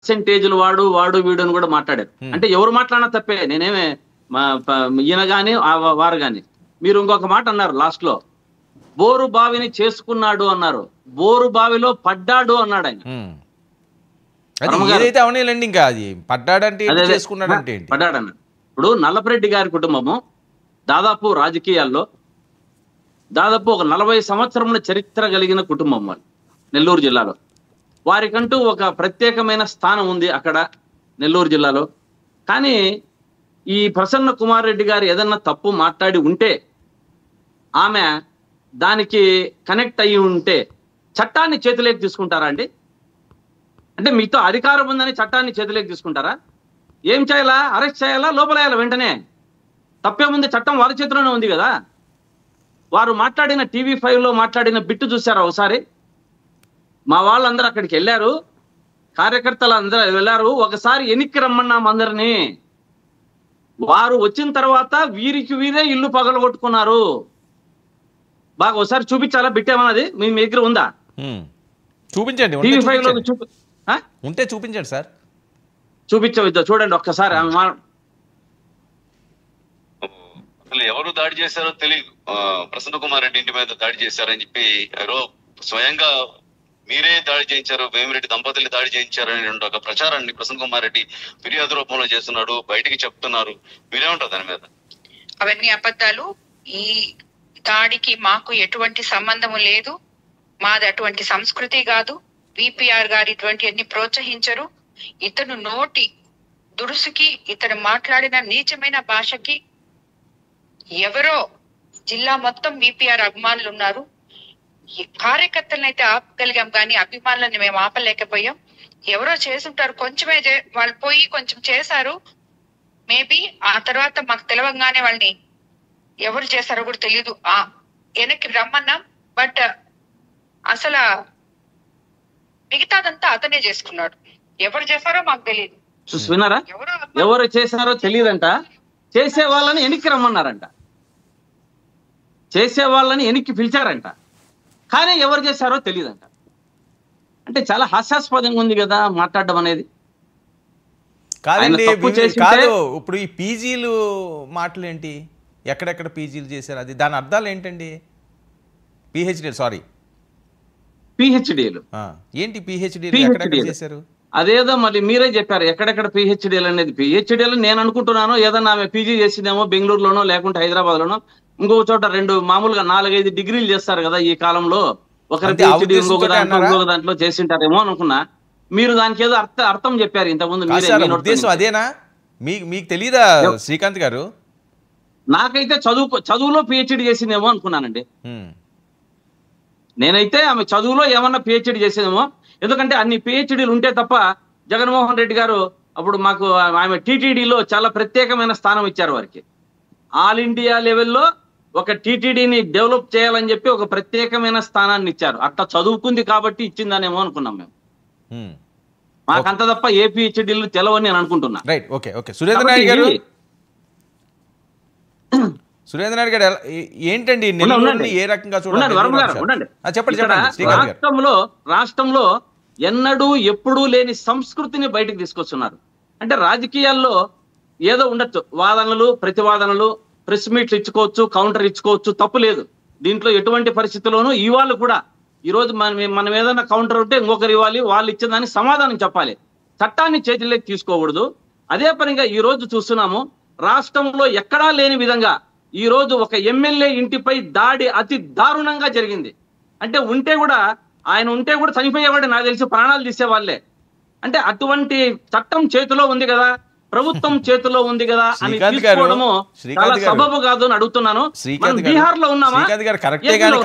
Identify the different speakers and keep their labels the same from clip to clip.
Speaker 1: పర్సెంటేజ్లు వాడు వీడు అని కూడా మాట్లాడారు. అంటే ఎవరు మాట్లాడినా తప్పే, నేనేమే ఈయన గాని వారు గాని. మీరు ఇంకొక మాట అన్నారు లాస్ట్ లో, బోరు బావిని చేసుకున్నాడు అన్నారు, బోరు బావిలో పడ్డాడు అన్నాడు ఆయన.
Speaker 2: ఏదైతే అవనేలండి, ఇంకా అది పడ్డాడంటే చేసుకున్నాడంటే
Speaker 1: పడ్డాడన్నాడు. ఇప్పుడు నల్లపరెడ్డి గారి కుటుంబము దాదాపు రాజకీయాల్లో దాదాపు ఒక 40 సంవత్సరముల చరిత్ర కలిగిన కుటుంబం వాళ్ళు నెల్లూరు జిల్లాలో. వారికంటూ ఒక ప్రత్యేకమైన స్థానం ఉంది అక్కడ నెల్లూరు జిల్లాలో. కానీ ఈ ప్రసన్న కుమార్ రెడ్డి గారు ఏదన్నా తప్పు మాట్లాడి ఉంటే, ఆమె దానికి కనెక్ట్ అయ్యి ఉంటే చట్టాన్ని చేతిలోకి తీసుకుంటారా అండి? అంటే మీతో అధికారం ఉందని చట్టాన్ని చేతిలోకి తీసుకుంటారా? ఏం చేయాలా? అరెస్ట్ చేయాలా? లోపలేయాలా? వెంటనే తప్పేముంది? చట్టం వారి చేతిలోనే ఉంది కదా. వారు మాట్లాడిన TV5లో మాట్లాడిన బిట్టు చూసారా ఒకసారి? మా వాళ్ళందరూ అక్కడికి వెళ్ళారు, కార్యకర్తలు అందరూ వెళ్ళారు, ఒకసారి ఎన్నికకి రమ్మన్నాం అందరినీ. వారు వచ్చిన తర్వాత వీరికి వీరే ఇల్లు పగలగొట్టుకున్నారు. బాగా ఒకసారి చూపించాలా బిట్టేమన్నది? మీ దగ్గర ఉందా?
Speaker 2: చూపించండి,
Speaker 1: TV5లో
Speaker 2: ఉంటే చూపించండి సార్.
Speaker 1: చూపించవద్దా? చూడండి ఒక్కసారి.
Speaker 3: అసలు ఎవరు దాడి చేశారో తెలియదు. ప్రసన్న కుమార్ రెడ్డి ఇంటి మీద దాడి చేశారని చెప్పి ఎవరో స్వయంగా మీరే దాడి చేయించారు, వేమిరెడ్డి దంపతులు దాడి చేయించారని ఒక ప్రచారాన్ని ప్రసన్న కుమార్ రెడ్డి ఫిర్యాదు రూపంలో చేస్తున్నాడు, బయటికి చెప్తున్నారు. మీరేమంటారు దాని మీద?
Speaker 4: అవన్నీ అబద్ధాలు. ఈ దాడికి మాకు ఎటువంటి సంబంధము లేదు, మాది అటువంటి సంస్కృతి కాదు. విపిఆర్ గారు ఇటువంటి అన్ని ప్రోత్సహించరు. ఇతను నోటి దురుసుకి, ఇతను మాట్లాడిన నీచమైన భాషకి ఎవరో జిల్లా మొత్తం విపిఆర్ అభిమానులు ఉన్నారు. కార్యకర్తలను అయితే ఆపగలిగాం కానీ అభిమానులను మేము ఆపలేకపోయాం. ఎవరో చేసుంటారు, కొంచెమే వాళ్ళు పోయి కొంచెం చేశారు మేబీ. ఆ తర్వాత మాకు తెలవంగానే వాళ్ళని ఎవరు చేశారో కూడా తెలియదు, వెనక్కి రమ్మన్నాం. బట్ అసలు మిగతాదంతా అతనే చేసుకున్నాడు. ఎవరు చేశారో మాకు తెలియదు.
Speaker 1: విన్నారా? ఎవరు చేశారో తెలియదంట, చేసే వాళ్ళని వెనక్కి రమ్మన్నారంట, చేసే వాళ్ళని వెనక్కి పిలిచారంట, కానీ ఎవరు చేశారో తెలియదంట. అంటే చాలా హాస్యాస్పదంగా ఉంది కదా మాట్లాడడం అనేది.
Speaker 2: కాదండి, కాదు. ఇప్పుడు ఈ పీజీలు మాటలు ఏంటి? ఎక్కడెక్కడ పీజీలు చేశారు, అది దాని అర్థాలు ఏంటండి? పిహెచ్డీలు ఏంటి? పిహెచ్డీలు ఎక్కడెక్కడ చేశారు?
Speaker 1: అదేదో మళ్ళీ మీరే చెప్పారు ఎక్కడెక్కడ పిహెచ్డీలు అనేది. పిహెచ్డీలు నేను అనుకుంటున్నాను ఏదన్నా ఆమె పీజీ చేసిందేమో బెంగళూరులోనో లేకుంటే హైదరాబాద్ లోనో, ఇంకొక చోట మామూలుగా 4-5 డిగ్రీలు చేస్తారు కదా ఈ కాలంలో. ఒకరి పిహెచ్డీ ఇంకొక దాంట్లో చేసింటారేమో అనుకున్నా. మీరు దానికి ఏదో అర్థం చెప్పారు ఇంతకుముందు.
Speaker 2: ఉద్దేశం అదేనా? మీకు తెలీదా శ్రీకాంత్ గారు?
Speaker 1: నాకైతే చదువులో పిహెచ్డీ చేసిందేమో అనుకున్నానండి. నేనైతే ఆమె చదువులో ఏమన్నా పిహెచ్డీ చేసేదేమో. ఎందుకంటే అన్ని పిహెచ్డీలు ఉంటే తప్ప జగన్మోహన్ రెడ్డి గారు అప్పుడు మాకు ఆమె టీటీడీలో చాలా ప్రత్యేకమైన స్థానం ఇచ్చారు వారికి. ఆల్ ఇండియా లెవెల్లో ఒక టీటీడీని డెవలప్ చేయాలని చెప్పి ఒక ప్రత్యేకమైన స్థానాన్ని ఇచ్చారు. అట్లా చదువుకుంది కాబట్టి ఇచ్చిందనేమో అనుకున్నాం మేము. మాకంత తప్ప ఏ పిహెచ్డీలు తెలవని నేను అనుకుంటున్నా.
Speaker 2: Right, okay okay. Surendra Naidu గారు ఏంటండి ఏ రకంగా చూడండి?
Speaker 1: రాష్ట్రంలో ఎన్నడూ ఎప్పుడూ లేని సంస్కృతిని బయటకు తీసుకొస్తున్నారు. అంటే రాజకీయాల్లో ఏదో ఉండొచ్చు, వాదనలు ప్రతివాదనలు, ప్రెస్ మీట్లు ఇచ్చుకోవచ్చు, కౌంటర్ ఇచ్చుకోవచ్చు, తప్పు లేదు దీంట్లో. ఎటువంటి పరిస్థితుల్లోనూ ఇవాళ కూడా ఈ రోజు మనం ఏదైనా కౌంటర్ ఉంటే ఇంకొకరు ఇవ్వాలి, వాళ్ళు ఇచ్చేదానికి సమాధానం చెప్పాలి. చట్టాన్ని చేతుల్లోకి తీసుకోకూడదు. అదే పనిగా ఈ రోజు చూస్తున్నాము, రాష్ట్రంలో ఎక్కడా లేని విధంగా ఈ రోజు ఒక ఎమ్మెల్యే ఇంటిపై దాడి అతి దారుణంగా జరిగింది. అంటే ఆయన ఉంటే కూడా చనిపోయేవాడు, నాకు తెలిసి ప్రాణాలు తీసేవాళ్లే. అంటే అటువంటి చట్టం చేతిలో ఉంది కదా, ప్రభుత్వం చేతిలో ఉంది కదా అని తీసుకోవడము చాలా సబబు కాదు అని అడుగుతున్నాను. బీహార్ లో ఉన్నామా?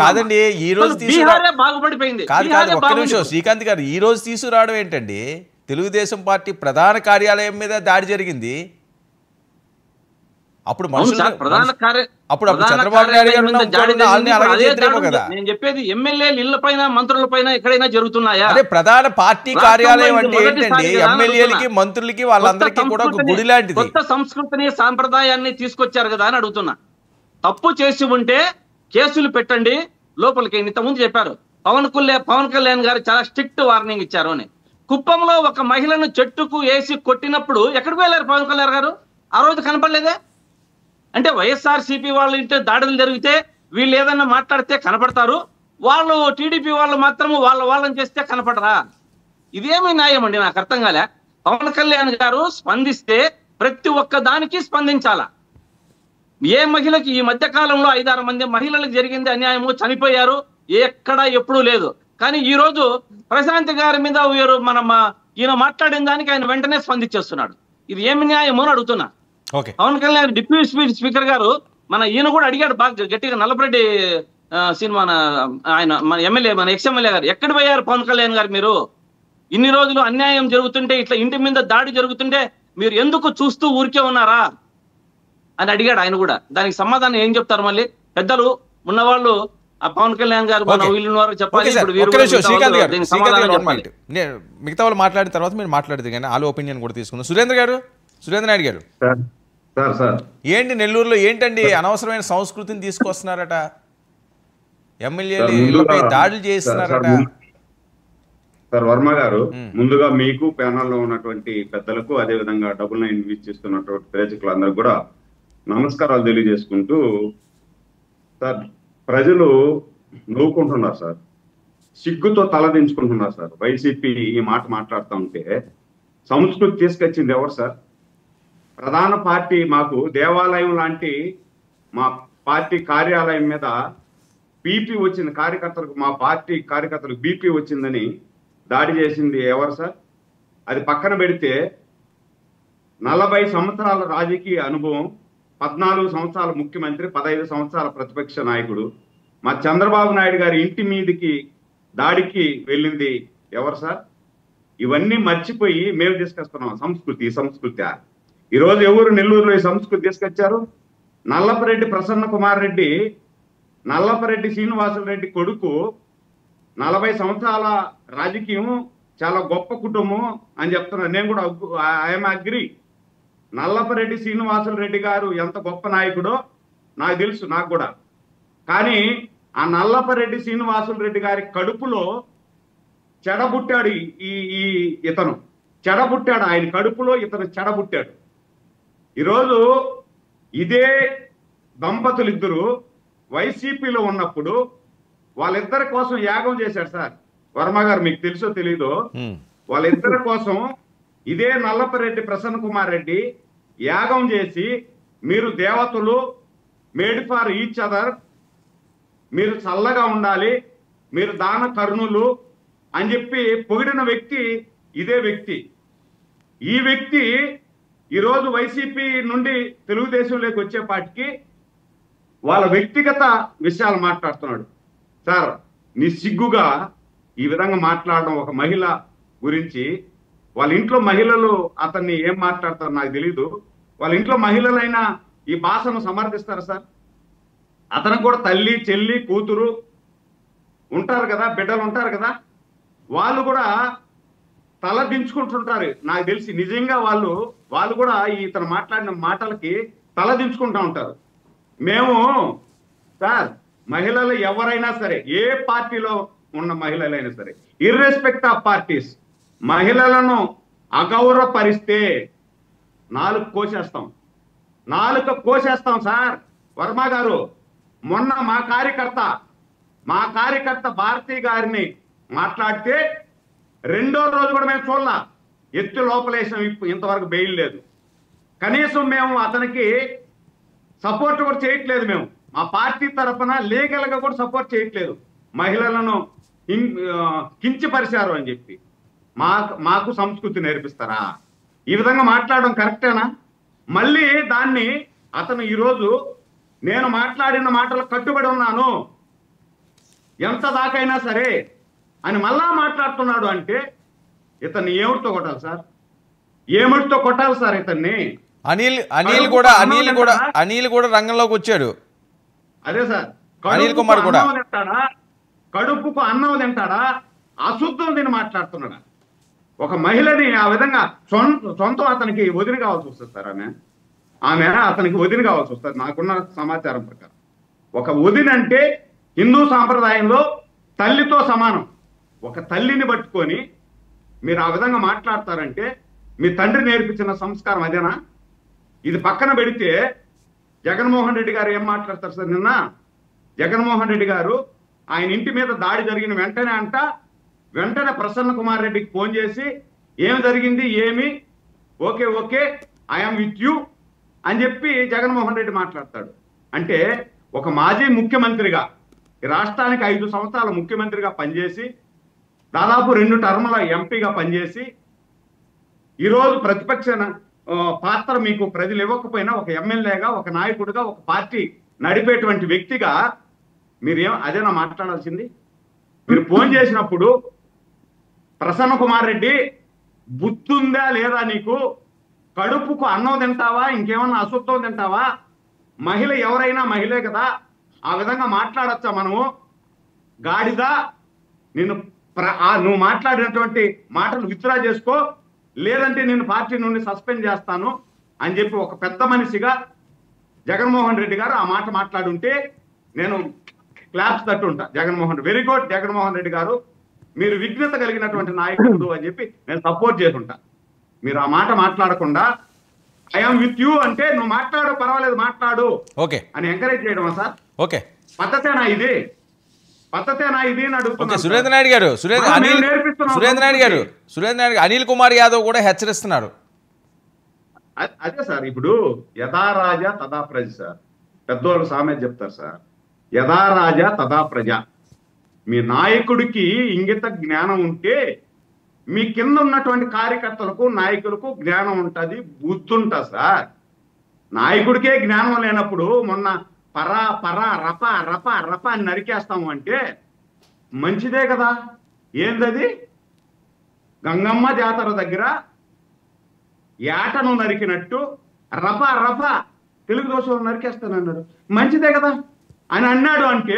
Speaker 2: కాదండి, ఈ రోజు
Speaker 1: బీహారే బాగుపడిపోయింది.
Speaker 2: శ్రీకాంత్ గారు ఈ రోజు తీసుకురావడం ఏంటండి? తెలుగుదేశం పార్టీ ప్రధాన కార్యాలయం మీద దాడి జరిగింది. అప్పుడు చంద్రబాబు నాయుడు గారు
Speaker 1: నేను చెప్పేది ఎమ్మెల్యేలు ఇళ్ల పైన, మంత్రుల పైన ఎక్కడైనా జరుగుతున్నాయా?
Speaker 2: అదే ప్రధాన పార్టీ కార్యాలయం అంటే ఏంటండి? ఎమ్మెల్యేలకి మంత్రులకి వాళ్ళందరికీ కూడా ఒక గుడి లాంటిది.
Speaker 1: కొత్త సంస్కృతిని సాంప్రదాయాన్ని తీసుకొచ్చారు కదా అని అడుగుతున్నా. తప్పు చేసి ఉంటే కేసులు పెట్టండి, లోపలికి. ఇంతకుముందు చెప్పారు పవన్ కళ్యాణ్ గారు చాలా స్ట్రిక్ట్ వార్నింగ్ ఇచ్చారు అని. కుప్పంలో ఒక మహిళను చెట్టుకు వేసి కొట్టినప్పుడు ఎక్కడికి వెళ్ళారు పవన్ కళ్యాణ్ గారు? ఆ రోజు కనపడలేదే. అంటే వైఎస్ఆర్సీపీ వాళ్ళు ఇంటే దాడులు జరిగితే వీళ్ళు ఏదన్నా మాట్లాడితే కనపడతారు, వాళ్ళు టీడీపీ వాళ్ళు మాత్రము వాళ్ళని చేస్తే కనపడరా? ఇదేమీ న్యాయం అండి? నాకు అర్థం కాలే. పవన్ కళ్యాణ్ గారు స్పందిస్తే ప్రతి ఒక్క దానికి స్పందించాలా. ఏ మహిళకి ఈ మధ్య కాలంలో 5-6 మంది మహిళలకు జరిగింది అన్యాయము, చనిపోయారు, ఎక్కడా ఎప్పుడూ లేదు. కానీ ఈ రోజు ప్రశాంత్ గారి మీద ఈయన మాట్లాడిన దానికి ఆయన వెంటనే స్పందించేస్తున్నాడు. ఇది ఏమి న్యాయమో అని అడుగుతున్నా. పవన్ కళ్యాణ్ డిప్యూటీ స్పీకర్ గారు ఈయన కూడా అడిగాడు బాగా గట్టిగా, నల్లపరెడ్డి సినిమా ఆయన మన ఎమ్మెల్యే, మన ఎక్స్-ఎమ్మెల్యే గారు, ఎక్కడ పోయారు పవన్ కళ్యాణ్ గారు? మీరు ఇన్ని రోజులు అన్యాయం జరుగుతుంటే, ఇట్లా ఇంటి మీద దాడి జరుగుతుంటే మీరు ఎందుకు చూస్తూ ఊరికే ఉన్నారా అని అడిగాడు ఆయన కూడా. దానికి సమాధానం ఏం చెప్తారు మళ్ళీ పెద్దలు ఉన్నవాళ్ళు? ఆ పవన్ కళ్యాణ్ గారు చెప్పాలి.
Speaker 2: మిగతా వాళ్ళు మాట్లాడిన తర్వాత మీరు మాట్లాడదు కానీ వాళ్ళ ఒపీనియన్ కూడా తీసుకుందాం. సురేంద్ర నాయుడు గారు, ఏంటి నెల్లూరులో ఏంటండి అనవసరమైన సంస్కృతిని తీసుకొస్తున్నారట? ఎమ్మెల్యేలు ఇళ్లపై దాడులు చేస్తున్నారట.
Speaker 5: సార్ వర్మ గారు, ముందుగా మీకు ప్యానల్లో ఉన్నటువంటి పెద్దలకు, అదే విధంగా డబుల్ 9 వీక్షిస్తున్నటువంటి ప్రేక్షకులందరూ కూడా నమస్కారాలు తెలియజేసుకుంటూ, సార్ ప్రజలు నవ్వుకుంటున్నారు సార్, సిగ్గుతో తలదించుకుంటున్నారు సార్. వైసీపీ ఈ మాట మాట్లాడుతూ ఉంటే సంస్కృతి తీసుకొచ్చింది ఎవరు సార్? ప్రధాన పార్టీ మాకు దేవాలయం లాంటి మా పార్టీ కార్యాలయం మీద బీపీ వచ్చింది, కార్యకర్తలకు, మా పార్టీ కార్యకర్తలకు బీపీ వచ్చిందని దాడి చేసింది ఎవరు సార్? అది పక్కన పెడితే 40 సంవత్సరాల రాజకీయ అనుభవం, 14 సంవత్సరాల ముఖ్యమంత్రి, 15 సంవత్సరాల ప్రతిపక్ష నాయకుడు, మా చంద్రబాబు నాయుడు గారి ఇంటి మీదకి దాడికి వెళ్ళింది ఎవరు సార్? ఇవన్నీ మర్చిపోయి మేము తీసుకొస్తున్నాం సంస్కృతి. ఈరోజు ఎవరు నెల్లూరులో ఈ సంస్కృతి తీసుకొచ్చారు? నల్లపరెడ్డి ప్రసన్న కుమార్ రెడ్డి, నల్లపరెడ్డి శ్రీనివాసులు రెడ్డి కొడుకు, 40 సంవత్సరాల రాజకీయం, చాలా గొప్ప కుటుంబం అని చెప్తున్నాను. నేను కూడా ఐఎమ్ అగ్రి. నల్లపరెడ్డి శ్రీనివాసులు రెడ్డి గారు ఎంత గొప్ప నాయకుడో నాకు తెలుసు, నాకు కూడా. కానీ ఆ నల్లపరెడ్డి శ్రీనివాసులు రెడ్డి గారి కడుపులో చెడబుట్టాడు ఇతను చెడబుట్టాడు, ఆయన కడుపులో ఇతను చెడబుట్టాడు. ఈరోజు ఇదే దంపతులు ఇద్దరు వైసీపీలో ఉన్నప్పుడు వాళ్ళిద్దరి కోసం యాగం చేశాడు సార్. వర్మ గారు, మీకు తెలుసో తెలీదో, వాళ్ళిద్దరి కోసం ఇదే నల్లపరెడ్డి ప్రసన్న కుమార్ రెడ్డి యాగం చేసి, మీరు దేవతలు, మేడ్ ఫర్ ఈచ్ అదర్, మీరు చల్లగా ఉండాలి, మీరు దాన కరుణులు అని చెప్పి పొగిడిన వ్యక్తి ఇదే వ్యక్తి. ఈ వ్యక్తి ఈరోజు వైసీపీ నుండి తెలుగుదేశంలోకి వచ్చేపాటికి వాళ్ళ వ్యక్తిగత విషయాలు మాట్లాడుతున్నాడు. సార్, నిస్సిగ్గుగా ఈ విధంగా మాట్లాడడం ఒక మహిళ గురించి. వాళ్ళ ఇంట్లో మహిళలు అతన్ని ఏం మాట్లాడతారు నాకు తెలీదు. వాళ్ళ ఇంట్లో మహిళలైనా ఈ భాషను సమర్థిస్తారు సార్? అతనికి కూడా తల్లి, చెల్లి, కూతురు ఉంటారు కదా, బిడ్డలు ఉంటారు కదా, వాళ్ళు కూడా తల దించుకుంటుంటారు నాకు తెలిసి. నిజంగా వాళ్ళు కూడా ఇతను మాట్లాడిన మాటలకి తల దించుకుంటూ ఉంటారు. మేము సార్, మహిళలు ఎవరైనా సరే, ఏ పార్టీలో ఉన్న మహిళలైనా సరే, ఇర్రెస్పెక్ట్ ఆఫ్ పార్టీస్, మహిళలను అగౌరవపరిస్తే నాలుక కోసేస్తాం సార్. వర్మ గారు, మొన్న మా కార్యకర్త భారతి గారిని మాట్లాడితే రెండో రోజు కూడా మేము చూడాల, ఎత్తు లోపలేసాం, ఇంతవరకు బెయిల్ లేదు. కనీసం మేము అతనికి సపోర్ట్ కూడా చేయట్లేదు. మేము మా పార్టీ తరఫున లీగల్ గా కూడా సపోర్ట్ చేయట్లేదు. మహిళలను కించపరిచారు అని చెప్పి మాకు సంస్కృతి నేర్పిస్తారా? ఈ విధంగా మాట్లాడడం కరెక్టేనా? మళ్ళీ దాన్ని అతను ఈరోజు నేను మాట్లాడిన మాటలు కట్టుబడి ఉన్నాను ఎంత దాకైనా సరే అని మళ్ళా మాట్లాడుతున్నాడు అంటే ఇతన్ని ఏమిటితో కొట్టాలి సార్? ఏమిటితో కొట్టాలి సార్ ఇతన్ని?
Speaker 2: అనిల్ కూడా రంగంలోకి వచ్చాడు.
Speaker 5: అదే సార్,
Speaker 2: అనిల్ కుమార్ కూడా
Speaker 5: కడుపుకు అన్నం తింటాడా, అశుద్ధం తిని మాట్లాడుతున్నాడా? ఒక మహిళని ఆ విధంగా సొంతం అతనికి వదిలి కావాల్సి వస్తుంది సార్. ఆమె అతనికి వదిలి కావాల్సి వస్తుంది నాకున్న సమాచారం ప్రకారం. ఒక వదిన అంటే హిందూ సాంప్రదాయంలో తల్లితో సమానం. ఒక తల్లిని పట్టుకొని మీరు ఆ విధంగా మాట్లాడతారంటే మీ తండ్రి నేర్పించిన సంస్కారం అదేనా? ఇది పక్కన పెడితే జగన్మోహన్ రెడ్డి గారు ఏం మాట్లాడతారు సార్? నిన్న జగన్మోహన్ రెడ్డి గారు ఆయన ఇంటి మీద దాడి జరిగిన వెంటనే ప్రసన్న కుమార్ రెడ్డికి ఫోన్ చేసి ఏమి జరిగింది, ఏమి, okay okay I'm with you అని చెప్పి జగన్మోహన్ రెడ్డి మాట్లాడతాడు. అంటే ఒక మాజీ ముఖ్యమంత్రిగా ఈ రాష్ట్రానికి 5 సంవత్సరాల ముఖ్యమంత్రిగా పనిచేసి దాదాపు 2 టర్ముల ఎంపీగా పనిచేసి ఈరోజు ప్రతిపక్ష పాత్ర మీకు ప్రజలు ఇవ్వకపోయినా ఒక ఎమ్మెల్యేగా, ఒక నాయకుడిగా, ఒక పార్టీ నడిపేటువంటి వ్యక్తిగా మీరేం అదేనా మాట్లాడాల్సింది? మీరు ఫోన్ చేసినప్పుడు ప్రసన్న కుమార్ రెడ్డి బుద్ధుందా లేదా నీకు? కడుపుకు అన్నం తింటావా, ఇంకేమన్నా అశుద్ధం తింటావా? మహిళ ఎవరైనా మహిళే కదా, ఆ విధంగా మాట్లాడచ్చా మనము? గాడిద, నువ్వు మాట్లాడినటువంటి మాటలు విత్డ్రా చేసుకో, లేదంటే నేను పార్టీ నుండి సస్పెండ్ చేస్తాను అని చెప్పి ఒక పెద్ద మనిషిగా జగన్మోహన్ రెడ్డి గారు ఆ మాట మాట్లాడుంటే నేను క్లాప్స్ తట్టుంటా. జగన్మోహన్ రెడ్డి వెరీ గుడ్, జగన్మోహన్ రెడ్డి గారు మీరు విఘ్నత కలిగినటువంటి నాయకుడు అని చెప్పి నేను సపోర్ట్ చేసుంటా. మీరు ఆ మాట మాట్లాడకుండా ఐఎమ్ విత్ యూ అంటే నువ్వు మాట్లాడు, పర్వాలేదు మాట్లాడు అని ఎంకరేజ్ చేయడమా సార్?
Speaker 2: ఓకే,
Speaker 5: పద్ధతేనా ఇది? అని అడుగుతున్నా.
Speaker 2: సురేంద్ర నాయుడు గారు, సురేంద్ర నాయుడు అనిల్ కుమార్ యాదవ్ కూడా హెచ్చరిస్తున్నారు.
Speaker 5: అదే సార్, ఇప్పుడు యథా రాజా తదా ప్రజ సార్, పెద్దోళ్ళు సామెత చెప్తారు సార్, యథా రాజా తదా ప్రజ. మీ నాయకుడికి ఇంగిత జ్ఞానం ఉంటే మీ కింద ఉన్నటువంటి కార్యకర్తలకు, నాయకులకు జ్ఞానం ఉంటుంది, బుద్ధి ఉంటుంది సార్. నాయకుడికే జ్ఞానం లేనప్పుడు మొన్న రప అని నరికేస్తాము అంటే మంచిదే కదా? ఏందది? గంగమ్మ జాతర దగ్గర ఏటను నరికినట్టు రప తెలుగు దోషం నరికేస్తానన్నాడు, మంచిదే కదా అని అన్నాడు. అంటే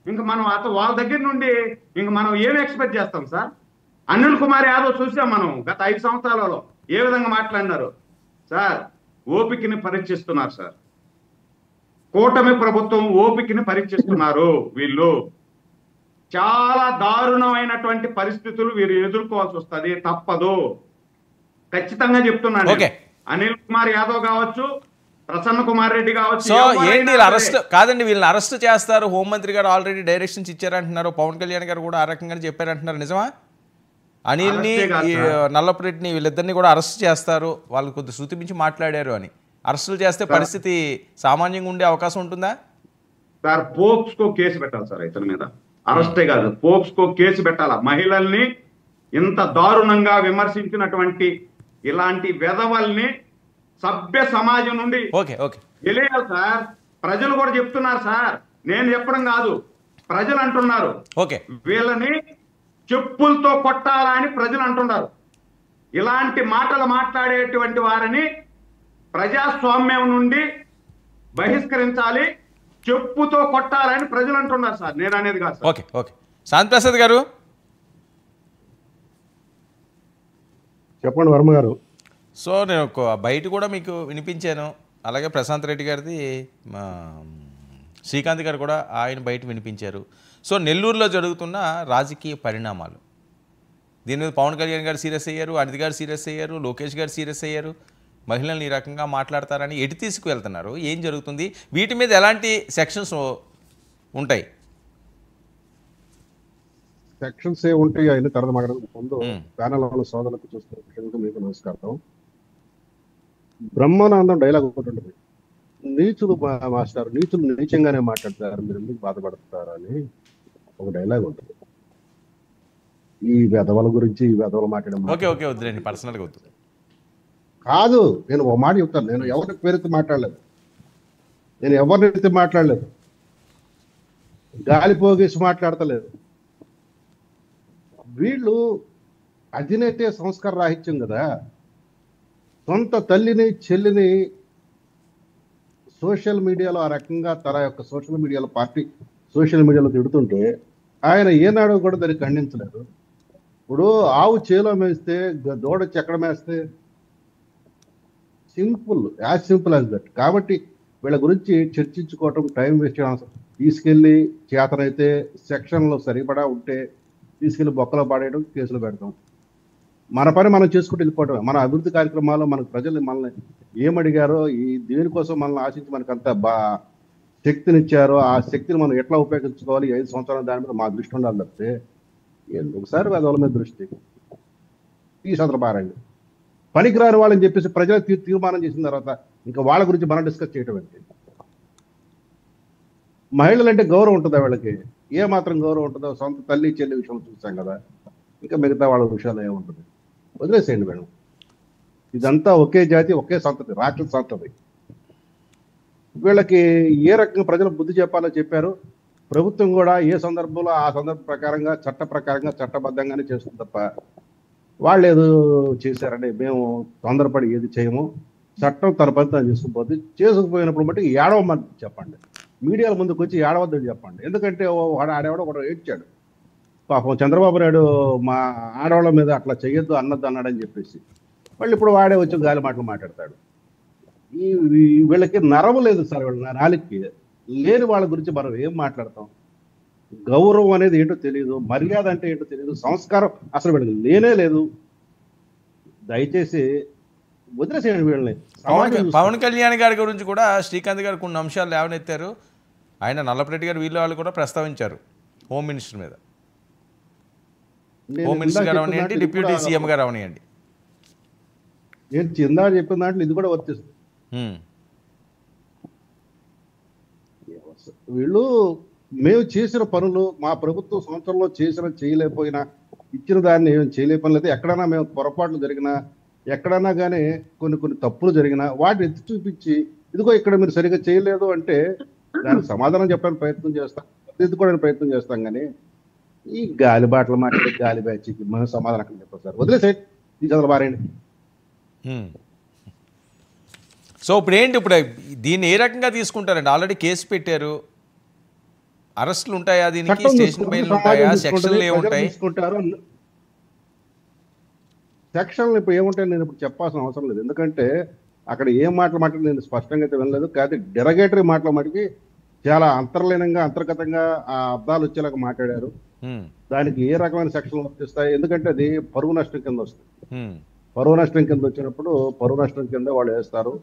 Speaker 5: ఇంక మనం వాళ్ళ దగ్గర నుండి ఇంక మనం ఏమి ఎక్స్పెక్ట్ చేస్తాం సార్? అనిల్ కుమార్ యాదవ్ చూసాం మనం గత 5 సంవత్సరాలలో ఏ విధంగా మాట్లాడినారు సార్. ఓపికని పరీక్షిస్తున్నారు సార్, కూటమి ప్రభుత్వం ఓపికని పరీక్షిస్తున్నారు. వీళ్ళు చాలా దారుణమైనటువంటి పరిస్థితులు వీరు ఎదుర్కోవాల్సి వస్తుంది, తప్పదు. ఖచ్చితంగా చెప్తున్నాను. అనిల్ కుమార్ యాదవ్ కావచ్చు, ప్రసన్న కుమార్ రెడ్డి కావచ్చు.
Speaker 2: సో ఏంటి అరెస్ట్ కాదండి, వీళ్ళని అరెస్ట్ చేస్తారు, హోంమంత్రి గారు ఆల్రెడీ డైరెక్షన్స్ ఇచ్చారంటున్నారు, పవన్ కళ్యాణ్ గారు కూడా ఆ రకంగా చెప్పారంటున్నారు, నిజమా? అనిల్ని, నల్లపురెడ్డిని, వీళ్ళిద్దరిని కూడా అరెస్ట్ చేస్తారు, వాళ్ళు కొద్ది శృతి మించి మాట్లాడారు అని. అరెస్టులు చేస్తే పరిస్థితి సామాన్యంగా ఉండే అవకాశం ఉంటుందా
Speaker 5: సార్? పోక్స్కో కేసు పెట్టాలి సార్ ఇతని మీద. అరెస్టే కాదు, పోక్స్కో కేసు పెట్టాలా. మహిళల్ని ఇంత దారుణంగా విమర్శించినటువంటి ఇలాంటి వెధవల్ని సభ్య సమాజం నుండి తెలియాలి సార్. ప్రజలు కూడా చెప్తున్నారు సార్, నేను చెప్పడం కాదు, ప్రజలు అంటున్నారు. వీళ్ళని చెప్పులతో కొట్టాలని ప్రజలు అంటున్నారు. ఇలాంటి మాటలు మాట్లాడేటువంటి వారిని ప్రజాస్వామ్యం నుండి బహిష్కరించాలి, చెప్పుతో కొట్టాలని ప్రజలు అంటున్నారు సార్, నేను అనేది కాదు సార్.
Speaker 2: ఓకే శాంతి ప్రసాద్ గారు
Speaker 6: చెప్పండి వర్మ గారు.
Speaker 2: సో నేను బయట కూడా మీకు వినిపించాను, అలాగే ప్రశాంత్ రెడ్డి గారిది, శ్రీకాంత్ గారు కూడా ఆయన బయట వినిపించారు. సో నెల్లూరులో జరుగుతున్న రాజకీయ పరిణామాలు, దీని మీద పవన్ కళ్యాణ్ గారు సీరియస్ అయ్యారు, అనిత్ గారు సీరియస్ అయ్యారు, లోకేష్ గారు సీరియస్ అయ్యారు. మహిళల్ని ఈ రకంగా మాట్లాడతారని ఎటు తీసుకువెళ్తున్నారు, ఏం జరుగుతుంది, వీటి మీద ఎలాంటి సెక్షన్స్ ఉంటాయి?
Speaker 6: సెక్షన్స్ ఏ ఉంటాయి అయిన తర్వాత మాట్లాడడం ముందు ప్యానల్ వాళ్ళ సోదరులకు చూస్తున్న మీకు నమస్కారం. బ్రహ్మానందం డైలాగ్ ఒకటి ఉంటుంది, నీచులు మాస్టర్ నీచులు నీచంగానే మాట్లాడతారు, మీరు ఎందుకు బాధపడతారు అని ఒక డైలాగ్ ఉంటుంది. ఈ వెధవల గురించి ఈ వెధవలు మాట్లాడడం
Speaker 2: పర్సనల్గా
Speaker 6: కాదు, నేను ఒక మాట చెప్తాను. నేను ఎవరి పేరుతో మాట్లాడలేదు, నేను ఎవరినైతే మాట్లాడలేదు, గాలి పోగేసి మాట్లాడతలేదు. వీళ్ళు అధినేతే సంస్కార రాహిత్యం కదా. సొంత తల్లిని చెల్లిని సోషల్ మీడియాలో ఆ రకంగా తన యొక్క సోషల్ మీడియాలో పార్టీ సోషల్ మీడియాలో తిడుతుంటే ఆయన ఏనాడు కూడా దాన్ని ఖండించలేదు. ఇప్పుడు ఆవు చేలో మేస్తే దూడ చెక్కడ మేస్తే simple, as simple as that. కాబట్టి వీళ్ళ గురించి చర్చించుకోవటం టైం వేస్ట్ చేయడం. తీసుకెళ్ళి చేతనైతే సెక్షన్లో సరిపడా ఉంటే తీసుకెళ్ళి బొక్కలో పాడేయడం, కేసులు పెడతాం. మన పని మనం చేసుకుంటూ వెళ్ళిపోవటమే. మన అభివృద్ధి కార్యక్రమాల్లో మనకు ప్రజలు మనల్ని ఏమడిగారో, ఈ దేనికోసం మనల్ని ఆశించి మనకు అంత శక్తినిచ్చారో ఆ శక్తిని మనం ఎట్లా ఉపయోగించుకోవాలి 5 సంవత్సరాల దాని మీద మా దృష్టి ఉండాలి తప్పితే ఒకసారి వాళ్ళ మీద దృష్టి ఈ సందర్భారండి పనికిరాని వాళ్ళని చెప్పేసి ప్రజలు తీర్మానం చేసిన తర్వాత ఇంకా వాళ్ళ గురించి మనం డిస్కస్ చేయటం ఏంటి? మహిళలంటే గౌరవం ఉంటుందా వీళ్ళకి? ఏ మాత్రం గౌరవం ఉంటుందో? సొంత తల్లి చెల్లి విషయంలో చూసాం కదా, ఇంకా మిగతా వాళ్ళ విషయాలు ఏముంటుంది? వదిలేసేయండి మేడం. ఇదంతా ఒకే జాతి, ఒకే సంతతి, రాక్షస సంతతి. వీళ్ళకి ఏ రకంగా ప్రజలు బుద్ధి చెప్పాలో చెప్పారు. ప్రభుత్వం కూడా ఏ సందర్భంలో ఆ సందర్భం ప్రకారంగా చట్ట ప్రకారంగా చట్టబద్ధంగానే చేస్తుంది తప్ప వాళ్ళు ఏదో చేశారంటే మేము తొందరపడి ఏది చేయము, చట్టం తన పని తను చేసుకుపోతే చేసుకుపోయినప్పుడు బట్టి ఏడవమని చెప్పండి. మీడియాల ముందుకు వచ్చి ఏడవద్దని చెప్పండి. ఎందుకంటే ఆడేవాడో ఒకడు ఏడ్చాడు పాపం, చంద్రబాబు నాయుడు మా ఆడవాళ్ళ మీద అట్లా చెయ్యొద్దు అన్నది అన్నాడని చెప్పేసి. వాళ్ళు ఇప్పుడు వాడే వచ్చి గాలి మాటలు మాట్లాడతాడు. వీళ్ళకి నరము లేదు సార్, వీళ్ళ నాలుగుకి లేని వాళ్ళ గురించి మనం ఏం మాట్లాడతాం? గౌరవం అనేది ఏంటో తెలియదు, మర్యాద అంటే ఏంటో తెలియదు, సంస్కారం అసలు వీళ్ళకి లేనే లేదు. దయచేసి వదిలేసేయండి వీళ్ళని.
Speaker 2: పవన్ కళ్యాణ్ గారి గురించి కూడా శ్రీకాంత్ గారు కొన్ని అంశాలు లేవనెత్తారు. ఆయన నల్లపరెడ్డి గారు వీళ్ళు వాళ్ళు కూడా ప్రస్తావించారు హోమ్ మినిస్టర్ మీద. హోమ్ మినిస్టర్ గారు అవనియండి, డిప్యూటీ సీఎం గారు అవనియండి.
Speaker 6: నేను చిందా చెప్పిన దాంట్లో ఇది కూడా వర్తిస్తుంది. వీళ్ళు మేము చేసిన పనులు మా ప్రభుత్వం సంవత్సరంలో చేయలేకపోయినా ఇచ్చిన దాన్ని ఏం చేయలేపని లేదు. ఎక్కడైనా మేము పొరపాట్లు జరిగినా ఎక్కడైనా కానీ కొన్ని తప్పులు జరిగినా వాటిని ఎత్తి చూపించి ఇదిగో ఇక్కడ మీరు సరిగ్గా చేయలేదు అంటే దానికి సమాధానం చెప్పడానికి ప్రయత్నం చేస్తాం, ఎత్తుకోవడానికి ప్రయత్నం చేస్తాం. కానీ ఈ గాలి బాటలు మాట్లాడే గాలి బ్యాచ్కి మనం సమాధానం అక్కడ చెప్పాలి సార్. వదిలేసే ఈ చదువు బారేండి.
Speaker 2: సో ఇప్పుడు ఏంటి, ఇప్పుడు దీన్ని ఏ రకంగా తీసుకుంటారండి? ఆల్రెడీ కేసు పెట్టారు, అరెస్టులు ఉంటాయా దీనికి? స్టేషన్ బెయిల్ ఉంటాయా? సెక్షన్లు ఏముంటాయి?
Speaker 6: సెక్షన్లు ఇప్పుడు ఏముంటాయి నేను ఇప్పుడు చెప్పాల్సిన అవసరం లేదు. ఎందుకంటే అక్కడ ఏం మాటలు మాట్లాడి నేను స్పష్టంగా అయితే వినలేదు. కాదు డెరగేటరీ మాటల మటుకి చాలా అంతర్లీనంగా అంతర్గతంగా ఆ అర్థాలు వచ్చేలాగా మాట్లాడారు. దానికి ఏ రకమైన సెక్షన్లు వర్తిస్తాయి? ఎందుకంటే అది పరువు నష్టం కింద వస్తుంది. పరువు నష్టం కింద వచ్చినప్పుడు పరువు నష్టం కింద వాళ్ళు వేస్తారు.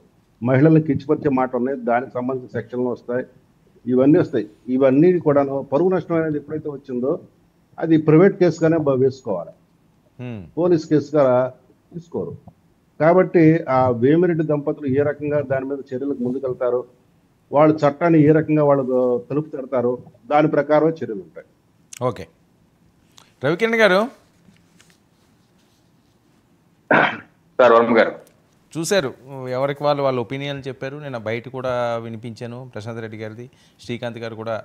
Speaker 6: మహిళల్ని కించపరిచే మాట ఉన్నాయి, దానికి సంబంధించిన సెక్షన్లు వస్తాయి, ఇవన్నీ వస్తాయి. ఇవన్నీ కూడా పరువు నష్టం అనేది ఎప్పుడైతే వచ్చిందో అది ప్రైవేట్ కేసుగానే వేసుకోవాలి, పోలీస్ కేసుగా తీసుకోరు. కాబట్టి ఆ వేమిరెడ్డి దంపతులు ఏ రకంగా దాని మీద చర్యలకు ముందుకెళ్తారు, వాళ్ళు చట్టాన్ని ఏ రకంగా వాళ్ళు తలుపు తెడతారో దాని ప్రకారం చర్యలు ఉంటాయి.
Speaker 2: ఓకే, రవికిరణ్ గారు
Speaker 7: సార్, వర్మ గారు
Speaker 2: చూశారు, ఎవరికి వాళ్ళ ఒపీనియన్ చెప్పారు. నేను బయట కూడా వినిపించాను, ప్రశాంత్ రెడ్డి గారిది, శ్రీకాంత్ గారు కూడా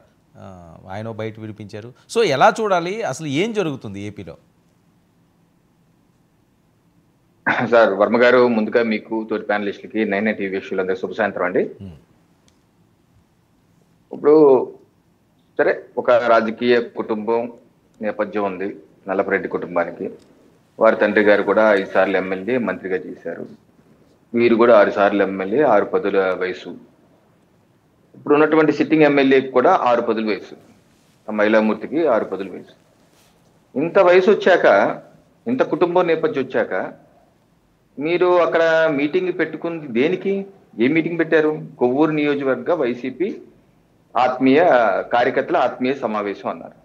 Speaker 2: ఆయన బయట వినిపించారు. సో ఎలా చూడాలి, అసలు ఏం జరుగుతుంది ఏపీలో?
Speaker 7: సార్, వర్మ గారు ముందుగా మీకు తోటి ప్యానలిస్టులకి 9 టీవీ వీక్షకులందరూ శుభ సాయంత్రం అండి. ఇప్పుడు సరే, ఒక రాజకీయ కుటుంబం నేపథ్యం ఉంది నల్లపరెడ్డి కుటుంబానికి. వారి తండ్రి గారు కూడా 5 సార్లు ఎమ్మెల్యే, మంత్రిగా చేశారు. వీరు కూడా 6 సార్లు ఎమ్మెల్యే, 6 పదుల వయసు. ఇప్పుడు ఉన్నటువంటి సిట్టింగ్ ఎమ్మెల్యేకి కూడా 6 పదుల వయసు, మహిళామూర్తికి 6 పదుల వయసు. ఇంత వయసు వచ్చాక, ఇంత కుటుంబం నేపథ్యం వచ్చాక మీరు అక్కడ మీటింగ్ పెట్టుకుంది దేనికి? ఏ మీటింగ్ పెట్టారు? కొవ్వూరు నియోజకవర్గ వైసీపీ ఆత్మీయ కార్యకర్తల ఆత్మీయ సమావేశం అన్నారు.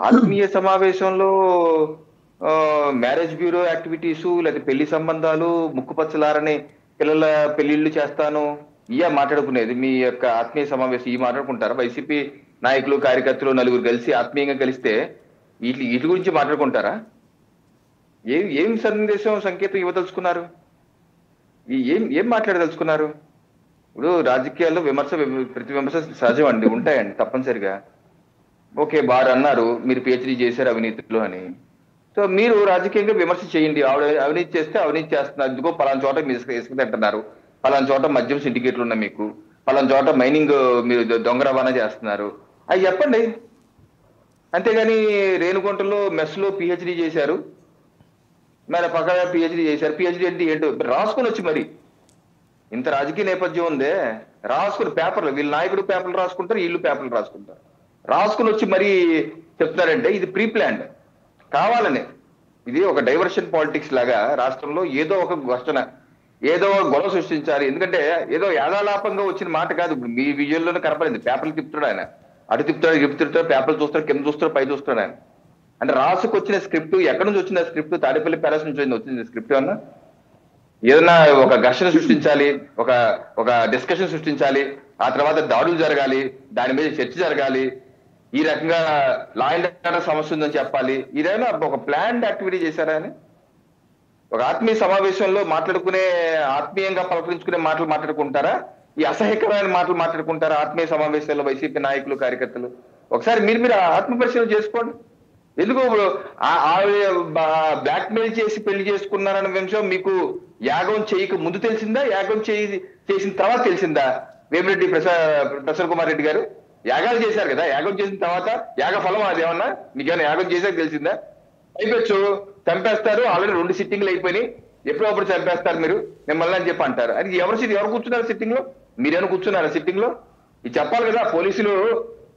Speaker 7: ఆత్మీయ సమావేశంలో మ్యారేజ్ బ్యూరో యాక్టివిటీసు, లేదా పెళ్లి సంబంధాలు, ముక్కుపచ్చలారని పిల్లల పెళ్లిళ్ళు చేస్తాను ఇయా మాట్లాడుకునేది మీ యొక్క ఆత్మీయ సమావేశం? ఈ మాట్లాడుకుంటారా? వైసీపీ నాయకులు కార్యకర్తలు నలుగురు కలిసి ఆత్మీయంగా కలిస్తే వీటి గురించి మాట్లాడుకుంటారా? ఏం సందేశం సంకేతం ఇవ్వదలుచుకున్నారు? ఏం మాట్లాడదలుచుకున్నారు? ఇప్పుడు రాజకీయాల్లో ప్రతి విమర్శ సహజం అండి, ఉంటాయండి తప్పనిసరిగా. ఓకే, వారు అన్నారు మీరు పిహెచ్డీ చేశారు అవినీతిలో అని. సో మీరు రాజకీయంగా విమర్శ చేయండి. అవినీతి చేస్తే అవినీతి చేస్తున్నారు, ఇదిగో పలానా చోట మీరు ఇసుక తింటున్నారు, పలానా చోట మద్యం సిండికేట్లు ఉన్నాయి మీకు, పలానా చోట మైనింగ్ మీరు దొంగ రవాణా చేస్తున్నారు, అవి చెప్పండి. అంతేగాని రేణుగుంటలో మెస్లో పిహెచ్డీ చేశారు, మరి పక్కన పిహెచ్డీ చేశారు, పిహెచ్డీ అంటే ఏంటో రాసుకొని వచ్చి, మరి ఇంత రాజకీయ నేపథ్యం ఉందే, రాసుకుని పేపర్లు, వీళ్ళ నాయకుడు పేపర్లు రాసుకుంటారు, వీళ్ళు పేపర్లు రాసుకుంటారు, రాసుకుని వచ్చి మరీ చెప్తున్నారంటే ఇది ప్రీ ప్లాన్డ్, కావాలని ఇది ఒక డైవర్షన్ పాలిటిక్స్ లాగా రాష్ట్రంలో ఏదో ఒక ఘర్షణ, ఏదో గొడవ సృష్టించాలి. ఎందుకంటే ఏదో యాదాలాపంగా వచ్చిన మాట కాదు. ఇప్పుడు మీ విజువల్లోనే కనపడింది. పేపర్లు తిప్పుతాడు ఆయన, అటు తిప్పుతాడు, ఇటు తిప్పుతాడు, పేపర్లు చూస్తాడు, కింద చూస్తాడు, పై చూస్తాడు ఆయన. అంటే రాసుకొచ్చిన స్క్రిప్ట్ ఎక్కడి నుంచి వచ్చింది? స్క్రిప్ట్ తాడేపల్లి ప్యాలెస్ నుంచి వచ్చింది స్క్రిప్ట్ అన్నా. ఏదన్నా ఒక ఘర్షణ సృష్టించాలి, ఒక డిస్కషన్ సృష్టించాలి, ఆ తర్వాత దాడులు జరగాలి, దాని మీద చర్చ జరగాలి, ఈ రకంగా లా అండ్ ఆర్డర్ సమస్య ఉందని చెప్పాలి. ఇదైనా ఒక ప్లాన్డ్ యాక్టివిటీ చేశారా అని? ఒక ఆత్మీయ సమావేశంలో ఆత్మీయంగా పలకరించుకునే మాటలు మాట్లాడుకుంటారా? ఈ అసహ్యకరమైన మాటలు మాట్లాడుకుంటారా ఆత్మీయ సమావేశాల్లో వైసీపీ నాయకులు, కార్యకర్తలు? ఒకసారి మీరు ఆత్మ పరిశీలన చేసుకోండి. ఎందుకు బ్లాక్ మెయిల్ చేసి పెళ్లి చేసుకున్నారన్న విషయం మీకు యాగం చేయక ముందు తెలిసిందా, యాగం చేసిన తర్వాత తెలిసిందా? వేమిరెడ్డి ప్రసన్న కుమార్ రెడ్డి గారు యాగాలు చేశారు కదా, యాగం చేసిన తర్వాత యాగ ఫలం అదేమన్నా మీకేమైనా యాగం చేశాక తెలిసిందా? అయిపోవచ్చు, చంపేస్తారు, ఆల్రెడీ 2 సిట్టింగ్లు అయిపోయినాయి, ఎప్పుడప్పుడు చంపేస్తారు మీరు మిమ్మల్ని అని చెప్పి అంటారు. అది ఎవరు కూర్చున్నారు సిట్టింగ్ లో? మీరేమైనా కూర్చున్నారా సిట్టింగ్ లో? ఇది చెప్పాలి కదా. పోలీసులు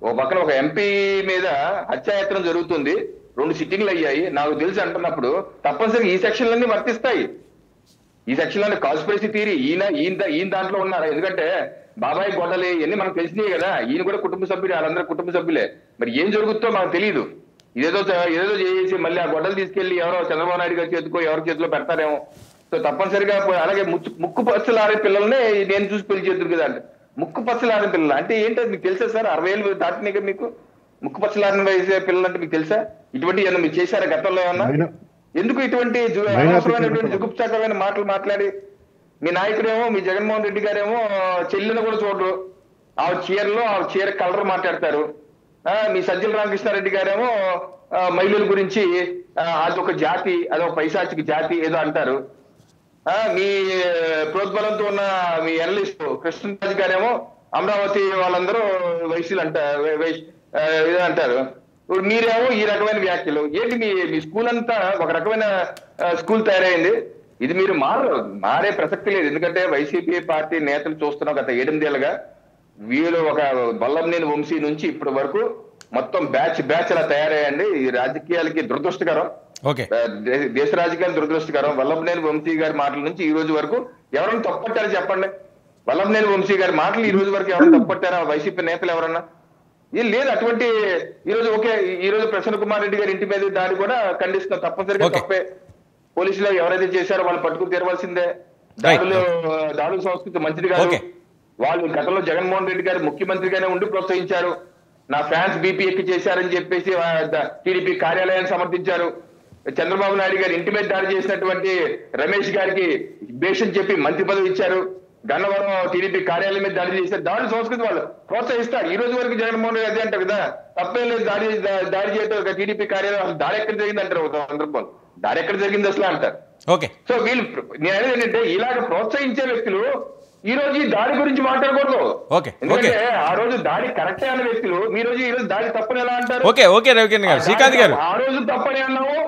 Speaker 7: ఓ పక్కన ఒక ఎంపీ మీద హత్యాయత్నం జరుగుతుంది, 2 సిట్టింగ్లు అయ్యాయి, నాకు తెలిసి అంటున్నప్పుడు తప్పనిసరిగా ఈ సెక్షన్లన్నీ వర్తిస్తాయి. ఈ సెక్షన్లన్నీ కాన్స్పిరసీ థియరీ ఈయన దాంట్లో ఉన్నారు. ఎందుకంటే బాబాయ్ గొడవలు ఇవన్నీ మనకు తెలిసినాయి కదా. ఈయన కూడా కుటుంబ సభ్యులే, వాళ్ళందరూ కుటుంబ సభ్యులే. మరి ఏం జరుగుతుందో మనకు తెలియదు. ఏదో చేసి మళ్ళీ ఆ గొడవలు తీసుకెళ్లి ఎవరో చంద్రబాబు నాయుడు గారి చేతికో ఎవరి చేతిలో పెడతారేమో. సో తప్పనిసరిగా అలాగే ముక్కు పచ్చలారే పిల్లల్ని నేను చూసి పెళ్లి చేద్దరు కదా అంటే, ముక్కు పచ్చలారిన పిల్లలు అంటే ఏంటో మీకు తెలుసా సార్? 60 ఏళ్ళు దాటినాయి మీకు ముక్కు పచ్చలారిన వయసు పిల్లలు అంటే మీకు తెలుసా? ఇటువంటి ఏమన్నా మీరు చేశారా గతంలో ఏమన్నా? ఎందుకు ఇటువంటి అనవసరమైనటువంటి జుగుప్సాకరమైన మాటలు మాట్లాడి మీ నాయకుడేమో, మీ జగన్మోహన్ రెడ్డి గారేమో చెల్లిని కూడా చూడరు, ఆ చీర కలర్ మాట్లాడతారు. మీ సజ్జల రామకృష్ణారెడ్డి గారేమో మహిళల గురించి అదొక జాతి, అదొక పైశాచిక జాతి ఏదో అంటారు. మీ ప్రోద్బలంతో ఉన్న మీ ఎనలిస్ట్ కృష్ణరాజు గారేమో అమరావతి వాళ్ళందరూ వైశ్యులు ఏదో అంటారు. ఇప్పుడు మీరేమో ఈ రకమైన వ్యాఖ్యలు. ఏంటి మీ స్కూల్ అంతా ఒక రకమైన స్కూల్ తయారైంది. ఇది మీరు మారే ప్రసక్తి లేదు. ఎందుకంటే వైసీపీ పార్టీ నేతలు చూస్తున్నాం గత 8 ఏళ్ళుగా వీళ్ళు ఒక వల్లభనేని వంశీ నుంచి ఇప్పటి వరకు మొత్తం బ్యాచ్ అలా తయారయ్యండి. ఈ రాజకీయాలకి దురదృష్టకరం, దేశ రాజకీయాలు దురదృష్టకరం. వల్లభనేని వంశీ గారి మాటల నుంచి ఈ రోజు వరకు ఎవరైనా తప్పట్టారో చెప్పండి. వల్లభనేని వంశీ గారి మాటలు ఈ రోజు వరకు ఎవరైనా తప్పట్టారా? వైసీపీ నేతలు ఎవరన్నా? ఏం లేదు. అటువంటి ఈ రోజు ప్రసన్న కుమార్ రెడ్డి గారి ఇంటి మీద దాడి కూడా ఖండిస్తున్నాం. తప్పనిసరిగా తప్పే. పోలీసులు ఎవరైతే చేశారో వాళ్ళు పట్టుకుని తీరవలసిందే. దాడుల సంస్కృతి మంచిది కాదు. వాళ్ళు గతంలో జగన్మోహన్ రెడ్డి గారు ముఖ్యమంత్రిగానే ఉండి ప్రోత్సహించారు. నా ఫ్యాన్స్ బీపీ ఎక్కి చేశారని చెప్పేసి టీడీపీ కార్యాలయాన్ని సమర్థించారు. చంద్రబాబు నాయుడు గారి ఇంటి మీద దాడి చేసినటువంటి రమేష్ గారికి భేషం చెప్పి మంత్రి పదవి ఇచ్చారు. గన్నవరం టీడీపీ కార్యాలయం మీద దాడి చేశారు. దాడి సంస్కృతి వాళ్ళు ప్రోత్సహిస్తారు. ఈ రోజు వరకు జగన్మోహన్ రెడ్డి అదే అంటారు కదా, తప్పేం లేదు దాడి చేయటం టీడీపీ కార్యాలయం. అసలు దాడి ఎక్కడ జరిగింది అంటారు ఒక సందర్భంలో. దాడి ఎక్కడ జరిగింది అసలు అంటారు. సో వీళ్ళు నేను అనేది ఏంటంటే ఇలాగ ప్రోత్సహించే వ్యక్తులు ఈ రోజు ఈ దాడి గురించి మాట్లాడకూడదు. ఎందుకంటే ఆ రోజు దాడి కరెక్టే అన్న వ్యక్తులు ఈ రోజు దాడి తప్పని ఎలా అంటారు? ఆ రోజు తప్పని అన్నాము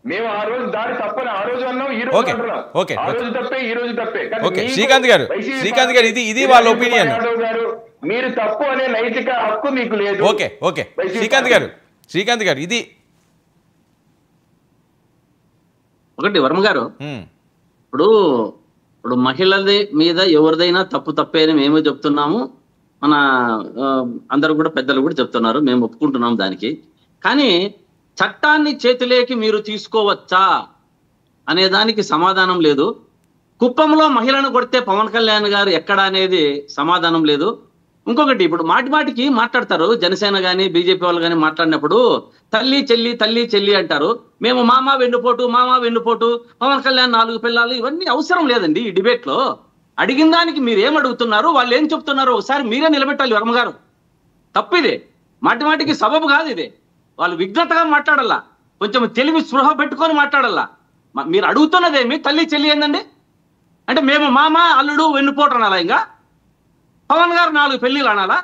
Speaker 7: మేము, ఆ రోజు దాడి తప్పని ఆ రోజు అన్నాం, ఈ రోజు అంటున్నాం. ఆ రోజు తప్పే, ఈ రోజు తప్పే.
Speaker 2: శ్రీకాంత్ గారు ఇది వాళ్ళ ఒపీనియన్.
Speaker 7: గారు మీరు తప్పు అనే నైతిక హక్కు మీకు లేదు.
Speaker 2: శ్రీకాంత్ గారు ఇది
Speaker 1: ఒకటి వర్మ గారు, ఇప్పుడు మహిళల మీద ఎవరిదైనా తప్పే అని మేము చెప్తున్నాము, మన అందరూ కూడా పెద్దలు కూడా చెప్తున్నారు, మేము ఒప్పుకుంటున్నాము దానికి. కానీ చట్టాన్ని చేతిలోకి మీరు తీసుకోవచ్చా అనే దానికి సమాధానం లేదు. కుప్పంలో మహిళను కొడితే పవన్ కళ్యాణ్ గారు ఎక్కడ అనేది సమాధానం లేదు. ఇంకొకటి, ఇప్పుడు మాటికి మాట్లాడతారు జనసేన కానీ బీజేపీ వాళ్ళు కానీ మాట్లాడినప్పుడు తల్లి చెల్లి అంటారు. మేము మామ వెన్నుపోటు పవన్ కళ్యాణ్ 4 పిల్లలు, ఇవన్నీ అవసరం లేదండి ఈ డిబేట్ లో. అడిగిన దానికి మీరు ఏం అడుగుతున్నారు, వాళ్ళు ఏం చెప్తున్నారు ఒకసారి మీరే నిలబెట్టాలి వర్మ గారు. తప్పిదే, మాటికి సబబు కాదు ఇది. వాళ్ళు విఘ్నతగా మాట్లాడాలా, కొంచెం తెలివి స్పృహ పెట్టుకొని మాట్లాడాలా. మీరు అడుగుతున్నదేమి తల్లి చెల్లి ఏందండి అంటే మేము మామ అల్లుడు వెన్నుపోటు అనాలా? ఇంకా పవన్ గారు 4 పెళ్లిళ్ళు అనాలా?